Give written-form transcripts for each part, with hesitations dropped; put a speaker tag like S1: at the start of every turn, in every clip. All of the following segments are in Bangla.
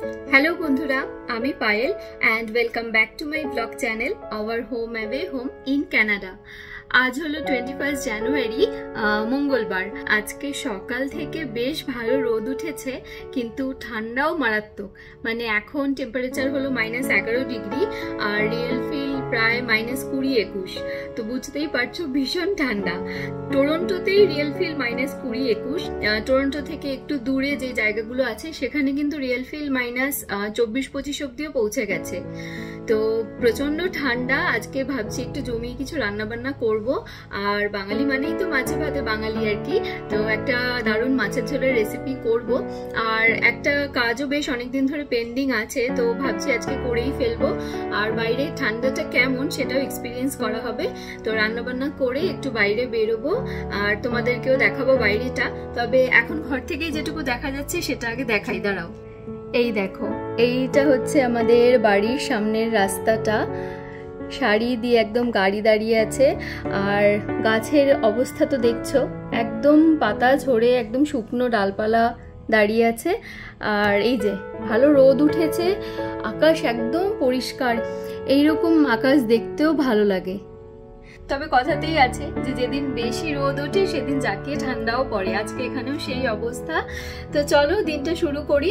S1: हेलो बंधुरा आमी Payal and welcome back to my blog channel our home away home in Canada. आज हलो 21 জানুয়ারি मंगलबार। आज के सकाल थेके बेश भालो रोद उठेছে किन्तु ठांडाओ मारात्मक। माने एखन टेम्पारेचार हलो -11 डिग्री और रियल फिल प्राय -20-21। तो बुझतेई पारछो भीषण ठांडा। टोरंटोतेई रियल फिल -20-21। टोरंटो थेके एकटू दूरे जे जायगागुलो आछे सेखाने किन्तु रियल फिल -24-25 अब्दिও पौঁছে গেছে। तो प्रचंड ठांडा। आज के भाबছি একটু জমিয়ে কিছু রান্না বান্না করব। আর বাঙালি মানেই তো মাছে ভাতে বাঙালি আর কি। তো একটা দারুণ মাছের ঝোলের রেসিপি করব আর একটা কাজও বেশ অনেকদিন ধরে পেন্ডিং আছে, তো ভাবছি আজকে করেই ফেলবো। আর বাইরে ঠান্ডাটা কেমন সেটাও এক্সপিরিয়েন্স করা হবে। তো রান্না বান্না করে একটু বাইরে বেরোবো আর তোমাদেরকেও দেখাবো বাইরেটা। তবে এখন ঘর থেকেই যেটুকু দেখা যাচ্ছে সেটা আগে দেখাই, দাঁড়াও। এই দেখো, এইটা হচ্ছে আমাদের বাড়ির সামনের রাস্তাটা। সারি দিয়ে একদম গাড়ি দাঁড়িয়ে আছে আর গাছের অবস্থা তো দেখছো, একদম পাতা ঝরে একদম শুকনো ডালপালা দাঁড়িয়ে আছে। আর এই যে ভালো রোদ উঠেছে, আকাশ একদম পরিষ্কার। এইরকম আকাশ দেখতেও ভালো লাগে। তবে কথাতেই আছে যে যেদিন বেশি রোদ ওঠে সেদিন জাকিয়ে ঠান্ডাও পড়ে। আজকে এখানেও সেই অবস্থা। তো চলো দিনটা শুরু করি।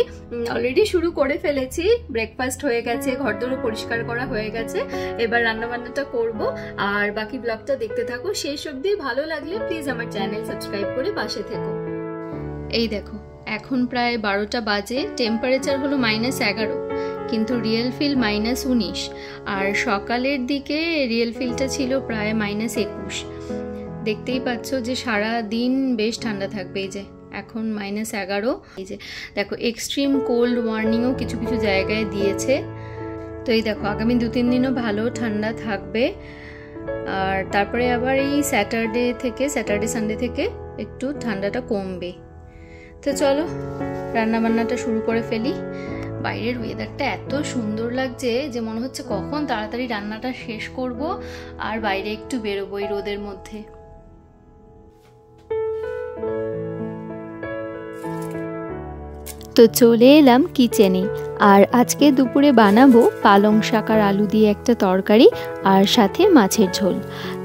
S1: অলরেডি শুরু করে ফেলেছি, ব্রেকফাস্ট হয়ে গেছে, ঘরদোরও পরিষ্কার করা হয়ে গেছে। এবার রান্না বান্নাটা করব আর বাকি ব্লগটা দেখতে থাকো। শেষ অবধি ভালো লাগলে প্লিজ আমার চ্যানেল সাবস্ক্রাইব করে পাশে থেকো। এই দেখো এখন প্রায় 12টা বাজে, টেম্পারেচার হলো -11 কিন্তু রিয়েল ফিল -19 আর সকালের দিকে রিয়েল ফিলটা ছিল প্রায় -21। দেখতেই পাচ্ছ যে সারা দিন বেশ ঠান্ডা থাকবে। এই যে এখন -11। এই যে দেখো এক্সট্রিম কোল্ড ওয়ার্নিংও কিছু কিছু জায়গায় দিয়েছে। তো এই দেখো আগামী 2-3 দিনও ভালো ঠান্ডা থাকবে। আর তারপরে আবার এই স্যাটারডে সানডে থেকে একটু ঠান্ডাটা কমবে। তো চলো রান্না বান্নাটা শুরু করে ফেলি। বাইরের ওয়েদারটা এত সুন্দর লাগছে যে মনে হচ্ছে কখন তাড়াতাড়ি রান্নাটা শেষ করব আর বাইরে একটু বেরোবো এই রোদের মধ্যে। তো চলে এলাম কিচেনে আর আজকে দুপুরে বানাবো পালং শাক আর আলু দিয়ে একটা তরকারি আর সাথে মাছের ঝোল।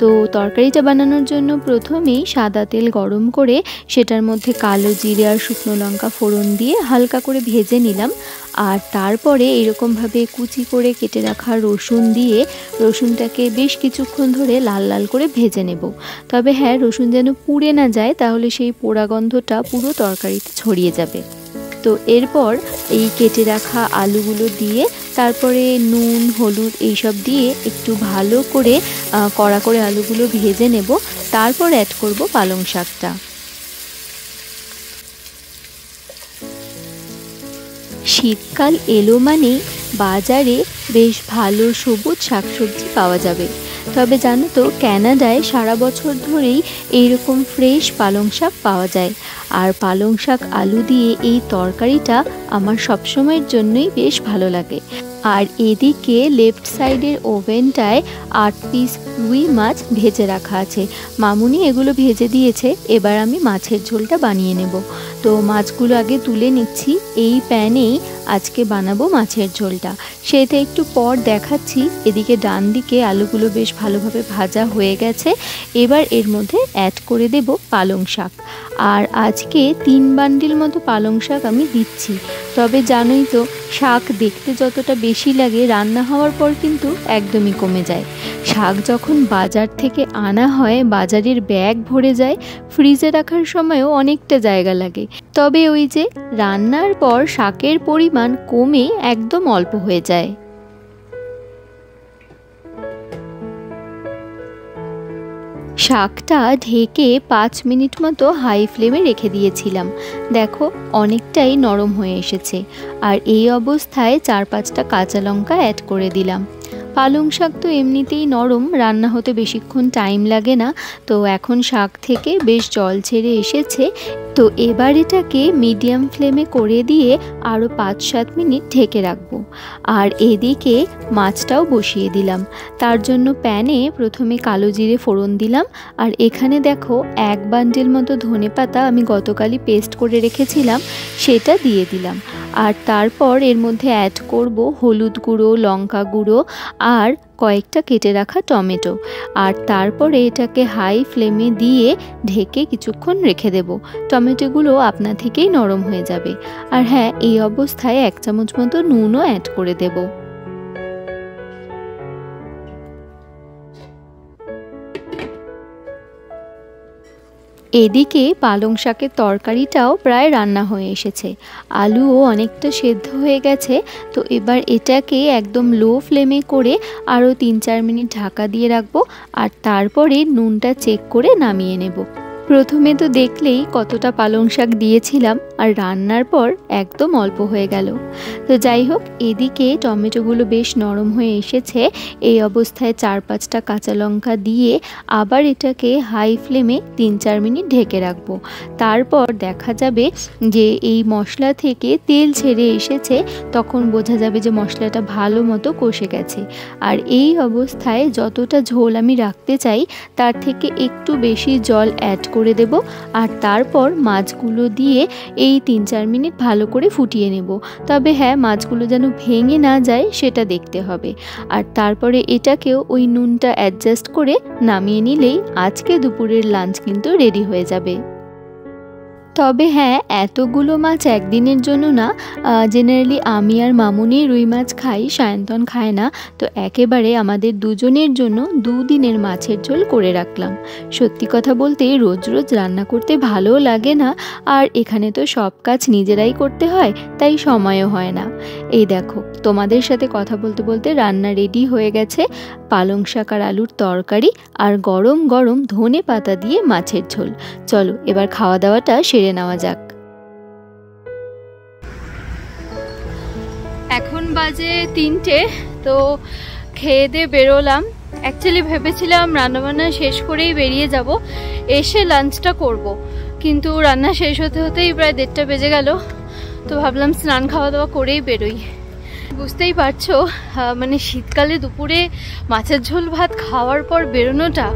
S1: তো তরকারিটা বানানোর জন্য প্রথমেই সাদা তেল গরম করে সেটার মধ্যে কালো জিরে আর শুকনো লঙ্কা ফোড়ন দিয়ে হালকা করে ভেজে নিলাম। আর তারপরে এরকমভাবে কুচি করে কেটে রাখা রসুন দিয়ে রসুনটাকে বেশ কিছুক্ষণ ধরে লাল লাল করে ভেজে নেব। তবে হ্যাঁ, রসুন যেন পুড়ে না যায়, তাহলে সেই পোড়া গন্ধটা পুরো তরকারিতে ছড়িয়ে যাবে। তো এরপর এই কেটে রাখা আলুগুলো দিয়ে তারপরে নুন হলুদ এইসব দিয়ে একটু ভালো করে কড়া করে আলুগুলো ভেজে নেব। তারপর অ্যাড করব পালং শাকটা। শীতকাল এলো মানে বাজারে বেশ ভালো সবুজ শাকসবজি পাওয়া যাবে। তবে জানো তো কানাডায় সারা বছর ধরেই এইরকম ফ্রেশ পালং শাক পাওয়া যায়। আর পালং শাক আলু দিয়ে এই তরকারিটা আমার সবসময়ের জন্যই বেশ ভালো লাগে। আর এদিকে লেফট সাইডের ওভেনটায় 8 পিস রুই মাছ ভেজে রাখা আছে। মামুনি এগুলো ভেজে দিয়েছে। এবার আমি মাছের ঝোলটা বানিয়ে নেব। তো মাছগুলো আগে তুলে নিচ্ছি। এই প্যানেই আজকে বানাবো মাছের ঝোলটা, সেটা একটু পর দেখাচ্ছি। এদিকে ডান দিকে আলুগুলো বেশ ভালোভাবে ভাজা হয়ে গেছে। এবার এর মধ্যে অ্যাড করে দেব পালং শাক। আর আজকে 3 বান্ডিল মতো পালং শাক আমি দিচ্ছি। তবে জানোই তো শাক দেখতে যতটা বেশি লাগে রান্না হওয়ার পর কিন্তু একদমই কমে যায়। শাক যখন বাজার থেকে আনা হয় বাজারের ব্যাগ ভরে যায়, ফ্রিজে রাখার সময়ও অনেকটা জায়গা লাগে। তবে ওই যে রান্নার পর শাকের পরিমাণ কমে একদম অল্প হয়ে যায়। শাকটা ঢেকে 5 মিনিট মতো হাই ফ্লেমে রেখে দিয়েছিলাম। দেখো অনেকটাই নরম হয়ে এসেছে। আর এই অবস্থায় 4-5টা কাঁচা লঙ্কা অ্যাড করে দিলাম। পালং শাক তো এমনিতেই নরম, রান্না হতে বেশিক্ষণ টাইম লাগে না। তো এখন শাক থেকে বেশ জল ছেড়ে এসেছে। তো এবার এটাকে মিডিয়াম ফ্লেমে করে দিয়ে আরও 5-7 মিনিট ঢেকে রাখবো। আর এদিকে মাছটাও বসিয়ে দিলাম। তার জন্য প্যানে প্রথমে কালো জিরে ফোড়ন দিলাম, আর এখানে দেখো 1 বান্ডিল মতো ধনেপাতা আমি গতকালই পেস্ট করে রেখেছিলাম, সেটা দিয়ে দিলাম। আর তারপর এর মধ্যে অ্যাড করব হলুদ গুঁড়ো, লঙ্কা গুঁড়ো আর কয়েকটা কেটে রাখা টমেটো। আর তারপরে এটাকে হাই ফ্লেমে দিয়ে ঢেকে কিছুক্ষণ রেখে দেব। টমেটোগুলো আপনা থেকেই নরম হয়ে যাবে। আর হ্যাঁ, এই অবস্থায় 1 চামচ মতো নুনও অ্যাড করে দেব। এদিকে পালং শাকের তরকারিটাও প্রায় রান্না হয়ে এসেছে, আলুও অনেকটা সেদ্ধ হয়ে গেছে। তো এবার এটাকে একদম লো ফ্লেমে করে আরও 3-4 মিনিট ঢাকা দিয়ে রাখবো। আর তারপরে নুনটা চেক করে নামিয়ে নেব। প্রথমে তো দেখলেই কতটা পালং শাক দিয়েছিলাম, আর রান্নার পর একদম অল্প হয়ে গেল। তো যাই হোক, এদিকে টমেটোগুলো বেশ নরম হয়ে এসেছে। এই অবস্থায় 4-5টা কাঁচা লঙ্কা দিয়ে আবার এটাকে হাই ফ্লেমে 3-4 মিনিট ঢেকে রাখবো। তারপর দেখা যাবে যে এই মশলা থেকে তেল ছেড়ে এসেছে, তখন বোঝা যাবে যে মশলাটা ভালো মতো কষে গেছে। আর এই অবস্থায় যতটা ঝোল আমি রাখতে চাই তার থেকে একটু বেশি জল অ্যাড করে দেব। আর তারপর মাছগুলো দিয়ে এই 3-4 মিনিট ভালো করে ফুটিয়ে নেব। তবে হ্যাঁ, মাছগুলো যেন ভেঙে না যায় সেটা দেখতে হবে। আর তারপরে এটাকেও ওই নুনটা অ্যাডজাস্ট করে নামিয়ে নিলেই আজকে দুপুরের লাঞ্চ কিন্তু রেডি হয়ে যাবে। তবে হ্যাঁ, এতগুলো মাছ একদিনের জন্য না। জেনারেলি আমি আর মামুনি রুই মাছ খাই, সায়ন্তন খায় না। তো একেবারে আমাদের দুজনের জন্য 2 দিনের মাছের ঝোল করে রাখলাম। সত্যি কথা বলতে রোজ রোজ রান্না করতে ভালোও লাগে না, আর এখানে তো সব কাজ নিজেরাই করতে হয়, তাই সময়ও হয় না। এই দেখো, তোমাদের সাথে কথা বলতে বলতে রান্না রেডি হয়ে গেছে। পালং শাক আর আলুর তরকারি আর গরম গরম ধনে পাতা দিয়ে মাছের ঝোল। চলো এবার খাওয়া দাওয়াটা সেরে নেওয়া যাক। এখন বাজে 3টে। তো খেয়ে দিয়ে বেরোলাম। অ্যাকচুয়ালি ভেবেছিলাম রান্নাবান্না শেষ করেই বেরিয়ে যাব, এসে লাঞ্চটা করব, কিন্তু রান্না শেষ হতে হতেই প্রায় 1:30টা বেজে গেল। তো ভাবলাম স্নান খাওয়া দাওয়া করেই বেরোই। বুঝতেই পারছো, মানে শীতকালে দুপুরে মাছের ঝোল ভাত খাওয়ার পর বেরোনোটা,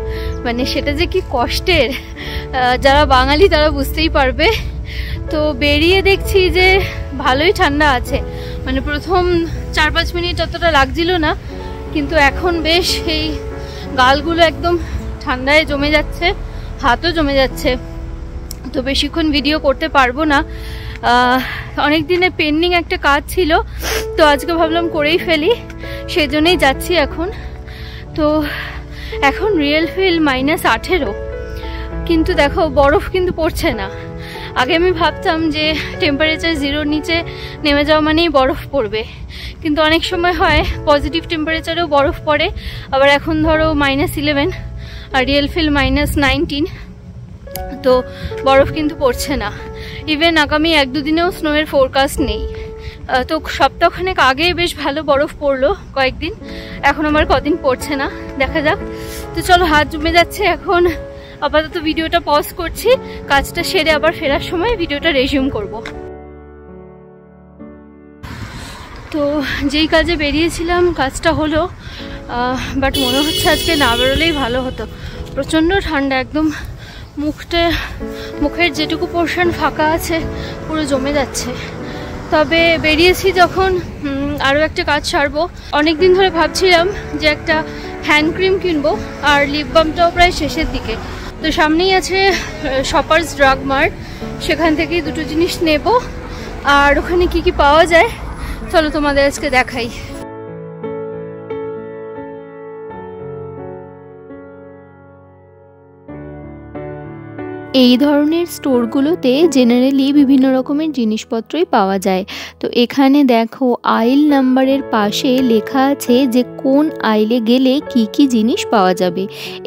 S1: মানে সেটা যে কি কষ্টের, যারা বাঙালি তারা বুঝতেই পারবে। তো বেরিয়ে দেখছি যে ভালোই ঠান্ডা আছে, মানে প্রথম 4-5 মিনিট অতটা লাগছিল না, কিন্তু এখন বেশ এই গালগুলো একদম ঠান্ডায় জমে যাচ্ছে, হাতও জমে যাচ্ছে। তো বেশিক্ষণ ভিডিও করতে পারবো না। অনেক দিনে পেন্ডিং একটা কাজ ছিল, তো আজকে ভাবলাম করেই ফেলি, সেজন্যই যাচ্ছি এখন। তো এখন রিয়েল ফিল -18, কিন্তু দেখো বরফ কিন্তু পড়ছে না। আগে আমি ভাবতাম যে টেম্পারেচার 0-র নিচে নেমে যাওয়া মানেই বরফ পড়বে, কিন্তু অনেক সময় হয় পজিটিভ টেম্পারেচারেও বরফ পড়ে। আবার এখন ধরো -11 আর রিয়েল ফিল -19, তো বরফ কিন্তু পড়ছে না। ইভেন আগামী 1-2 দিনেও স্নোয়ের ফোরকাস্ট নেই। তো সপ্তাহখানেক আগে বেশ ভালো বরফ পড়লো কয়েকদিন, এখন আমার কদিন পড়ছে না, দেখা যাক। তো চলো, হাত জমে যাচ্ছে, এখন আপাতত ভিডিওটা পজ করছি, কাজটা সেরে আবার ফেরার সময় ভিডিওটা রেজিউম করব। তো যেই কাজে বেরিয়েছিলাম কাজটা হলো, বাট মনে হচ্ছে আজকে না বেরোলেই ভালো হতো। প্রচণ্ড ঠান্ডা, একদম মুখের যেটুকু পোর্শন ফাঁকা আছে পুরো জমে যাচ্ছে। তবে বেরিয়েছি যখন, আরও একটা কাজ সারবো। অনেকদিন ধরে ভাবছিলাম যে একটা হ্যান্ড ক্রিম কিনবো, আর লিপ বামটাও প্রায় শেষের দিকে। তো সামনেই আছে শপার্স ড্রাগ মার্ট, সেখান থেকেই 2টো জিনিস নেব। আর ওখানে কি কি পাওয়া যায় চলো তোমাদের আজকে দেখাই। এই ধরনের স্টোরগুলোতে জেনারেলি বিভিন্ন রকমের জিনিসপত্রই পাওয়া যায়। তো এখানে দেখো আইল নাম্বারের পাশে লেখা আছে যে কোন আইলে গেলে কি কি জিনিস পাওয়া যাবে।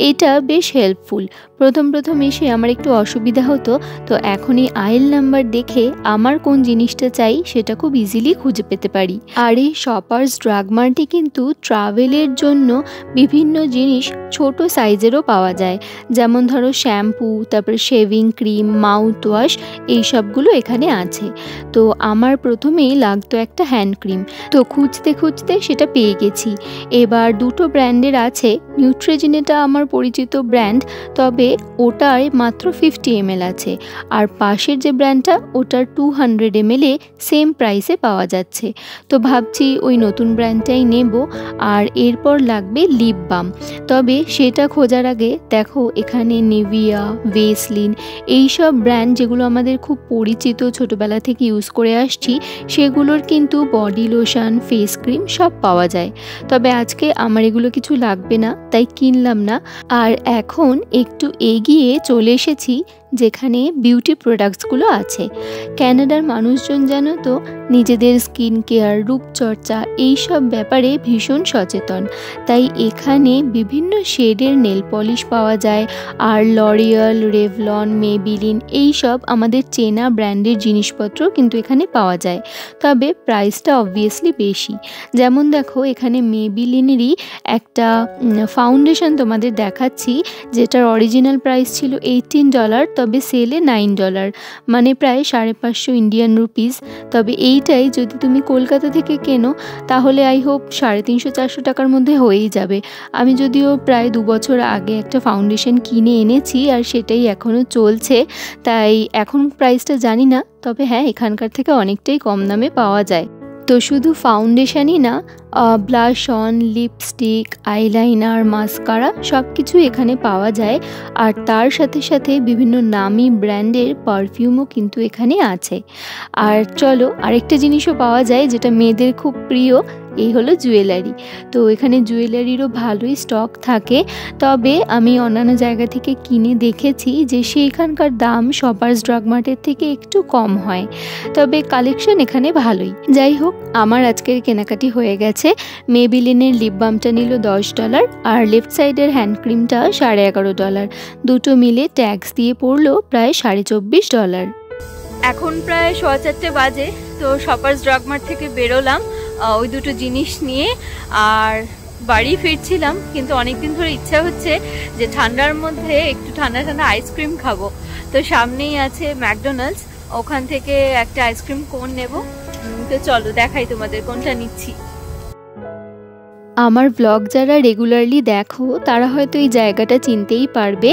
S1: এটা বেশ হেল্পফুল।
S2: প্রথম এসে আমার একটু অসুবিধা হতো, তো এখন এই আইল নাম্বার দেখে আমার কোন জিনিসটা চাই সেটা খুব ইজিলি খুঁজে পেতে পারি। আর এই শপার্স ড্রাগ মার্টে কিন্তু ট্রাভেলের জন্য বিভিন্ন জিনিস ছোট সাইজেরও পাওয়া যায়, যেমন ধরো শ্যাম্পু, তারপর শেভিং ক্রিম, মাউথ ওয়াশ, এইসবগুলো এখানে আছে। তো আমার প্রথমেই লাগতো একটা হ্যান্ড ক্রিম, তো খুঁজতে সেটা পেয়ে গেছি। এবার দুটো ব্র্যান্ডের আছে, নিউট্রিজিনাটা আমার পরিচিত ব্র্যান্ড, তবে ওটায় মাত্র 50 ml আছে, আর পাশের যে ব্র্যান্ডটা ওটার 200 ml সেম প্রাইসে পাওয়া যাচ্ছে। তো ভাবছি ওই নতুন ব্র্যান্ডটাই নেব। আর এরপর লাগবে লিপ বাম, তবে সেটা খোঁজার আগে দেখো এখানে নিভিয়া, ভেসলিন, এইসব ব্র্যান্ড যেগুলো আমাদের খুব পরিচিত, ছোটোবেলা থেকে ইউজ করে আসছি, সেগুলোর কিন্তু বডি লোশন, ফেস ক্রিম সব পাওয়া যায়। তবে আজকে আমার এগুলো কিছু লাগবে না, তাই কিনলাম না। আর এখন একটু এগিয়ে চলে এসেছি যেখানে বিউটি প্রোডাক্টসগুলো আছে। ক্যানাডার মানুষজন জানো তো নিজেদের স্কিন কেয়ার, রূপচর্চা এইসব ব্যাপারে ভীষণ সচেতন, তাই এখানে বিভিন্ন শেডের নেল পলিশ পাওয়া যায়। আর লরিয়াল, রেভলন, মেবিলিন এইসব আমাদের চেনা ব্র্যান্ডের জিনিসপত্র কিন্তু এখানে পাওয়া যায়, তবে প্রাইসটা অবভিয়াসলি বেশি। যেমন দেখো এখানে মেবিলিনেরই একটা ফাউন্ডেশন তোমাদের দেখাচ্ছি, যেটার অরিজিনাল প্রাইস ছিল $18, তবে সেলে $9, মানে প্রায় 550 ইন্ডিয়ান রুপিস। তবে এইটাই যদি তুমি কলকাতা থেকে কেনো তাহলে আই হোপ 350-400 টাকার মধ্যে হয়েই যাবে। আমি যদিও প্রায় 2 বছর আগে একটা ফাউন্ডেশন কিনে এনেছি আর সেটাই এখনও চলছে, তাই এখন প্রাইসটা জানি না, তবে হ্যাঁ এখানকার থেকে অনেকটাই কম দামে পাওয়া যায়। তো শুধু ফাউন্ডেশনই না, blush on, lipstick, eyeliner, mascara সব কিছু এখানে পাওয়া যায়। আর তার সাথে বিভিন্ন নামি ব্র্যান্ডের পারফিউমও কিন্তু এখানে আছে। আর চলো আরেকটা জিনিসও পাওয়া যায় যেটা মেয়েদের খুব প্রিয়, এই হলো জুয়েলারি। তো এখানে জুয়েলারিরও ভালোই স্টক থাকে, তবে আমি অন্যান্য জায়গা থেকে কিনে দেখেছি যে সেইখানকার দাম শপার্স ড্রাগ মার্টের থেকে একটু কম হয়, তবে কালেকশন এখানে ভালোই। যাই হোক, আমার আজকের কেনাকাটি হয়ে গেছে। মেবিলিনের লিপ বামটা নিল $10 আর লেফট সাইডের হ্যান্ড ক্রিমটা $11.5, দুটো মিলে ট্যাক্স দিয়ে পড়লো প্রায় $24.5।
S1: এখন প্রায় 4:15 বাজে, তো শপার্স ড্রাগ মার্ট থেকে বেরোলাম ওই দুটো জিনিস নিয়ে, আর বাড়ি ফিরছিলাম। কিন্তু অনেকদিন ধরে ইচ্ছা হচ্ছে যে ঠান্ডার মধ্যে একটু ঠান্ডা আইসক্রিম খাবো, তো সামনেই আছে ম্যাকডোনাল্ডস, ওখান থেকে একটা আইসক্রিম কোন নেব। তো চলো দেখাই তোমাদের কোনটা নিচ্ছি।
S2: আমার ব্লগ যারা রেগুলারলি দেখো তারা হয়তো এই জায়গাটা চিনতেই পারবে।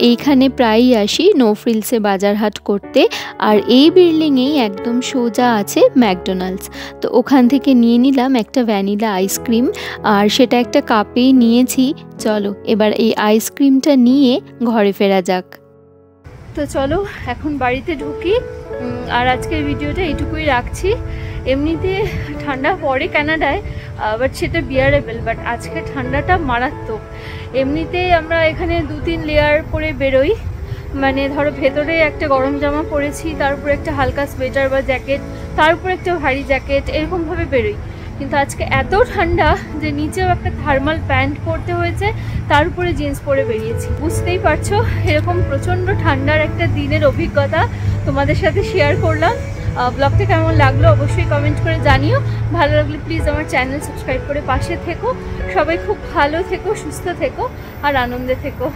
S2: এইখানে প্রায়ই আসি নো ফ্রিলসে বাজার হাট করতে, আর এই বিল্ডিংয়েই একদম সোজা আছে ম্যাকডোনাল্ডস। তো ওখান থেকে নিয়ে নিলাম একটা ভ্যানিলা আইসক্রিম, আর সেটা একটা কাপেই নিয়েছি। চলো এবার এই আইসক্রিমটা নিয়ে ঘরে ফেরা যাক।
S1: তো চলো এখন বাড়িতে ঢুকি, আর আজকের ভিডিওটা এইটুকুই রাখছি। এমনিতে ঠান্ডা পড়ে কানাডায়, বাট সেটা বিয়ারেবল, বাট আজকে ঠান্ডাটা মারাত্মক। এমনিতে আমরা এখানে 2-3 লেয়ার পরে বেরোই, মানে ধরো ভেতরে একটা গরম জামা পরেছি, তারপর একটা হালকা সোয়েটার বা জ্যাকেট, তারপর একটা ভারী জ্যাকেট, এরকমভাবে বেরোই। কিন্তু আজকে এত ঠান্ডা যে নিচেও একটা থার্মাল প্যান্ট পরতে হয়েছে, তার উপরে জিন্স পরে বেরিয়েছি। বুঝতেই পারছো এরকম প্রচণ্ড ঠান্ডার একটা দিনের অভিজ্ঞতা তোমাদের সাথে শেয়ার করলাম। ব্লগটা কেমন লাগলো অবশ্যই কমেন্ট করে জানিও। ভালো লাগলে প্লিজ আমার চ্যানেল সাবস্ক্রাইব করে পাশে থেকো। সবাই খুব ভালো থেকো, সুস্থ থেকো আর আনন্দে থেকো।